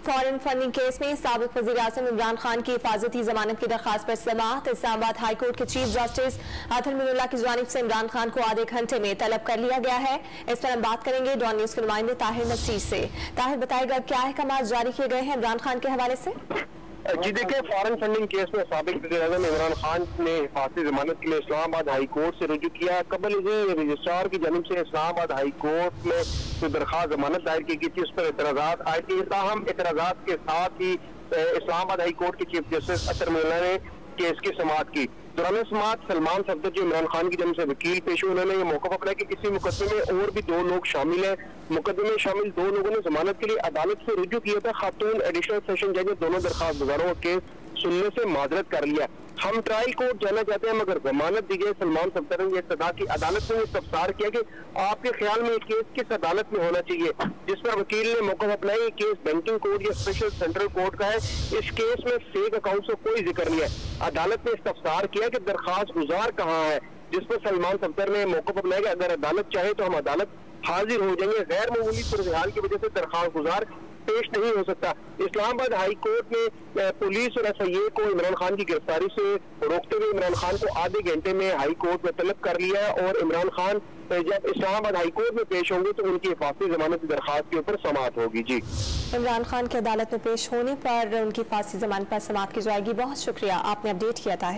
Foreign funding case में साबिक वज़ीर-ए-आज़म इमरान खान की हिफाजती जमानत की दरखास्त पर समाअत। इस्लामाबाद हाई कोर्ट के चीफ जस्टिस अतर मिनुल्लाह की जानिब से इमरान खान को आधे घंटे में तलब कर लिया गया है। इस पर हम बात करेंगे डॉन न्यूज के नुमाइंदे ताहिर नसीर से। ताहिर, बताएगा क्या अहकाम जारी किए गए हैं इमरान खान के हवाले से? जी देखिए, फॉरेन फंडिंग केस में साबिक वज़ीर-ए-आज़म इमरान खान ने हिफाजती जमानत के लिए इस्लामाबाद हाई कोर्ट से रुजू किया। कबल इसी रजिस्ट्रार की जानिब से इस्लामाबाद हाई कोर्ट में जो दरखास्त जमानत दायर की गई थी उस पर एतराज़ात आए थे। ताहम एतराज़ात के साथ ही इस्लामाबाद हाई कोर्ट के चीफ जस्टिस अतर मिनुल्लाह ने केस की समाअत की। दौरान समाअत सलमान सफदर जो इमरान खान की जानिब से वकील पेश हुए, उन्होंने ये मौका अपनाया कि किसी मुकदमे में और भी 2 लोग शामिल हैं। मुकदमे में शामिल 2 लोगों ने जमानत के लिए अदालत से रुजू किया था। खातून एडिशनल सेशन जज ने दोनों दरखास्त गुजारों का केस सुनने से माजरत कर लिया। हम ट्रायल कोर्ट जाना चाहते हैं मगर जमानत दी गई। सलमान सफदर ने इस्तदा की अदालत ने इस्तफसार किया कि आपके ख्याल में ये केस किस अदालत में होना चाहिए, जिस पर वकील ने मौका अपनाया ये केस बैंकिंग कोर्ट या स्पेशल सेंट्रल कोर्ट का है। इस केस में फेक अकाउंट से कोई जिक्र नहीं है। अदालत ने इस्तफसार किया कि दरखास्त गुजार कहाँ है, जिस पर सलमान सफदर ने मौका अपनाया कि अगर अदालत चाहे तो हम अदालत हाजिर हो जाएंगे। गैर मामूली सूरत हाल की वजह से दरखास्त गुजार पेश नहीं हो सकता। इस्लामाबाद हाई कोर्ट ने पुलिस और SIA को इमरान खान की गिरफ्तारी से रोकते हुए इमरान खान को आधे घंटे में हाई कोर्ट में तलब कर लिया है और इमरान खान जब इस्लामाबाद हाई कोर्ट में पेश होंगे तो उनकी हिफाजती जमानत की दरखास्त के ऊपर समाअत होगी। जी, इमरान खान की अदालत में पेश होने पर उनकी हिफाजती जमानत पर समाअत की जाएगी। बहुत शुक्रिया, आपने अपडेट किया था।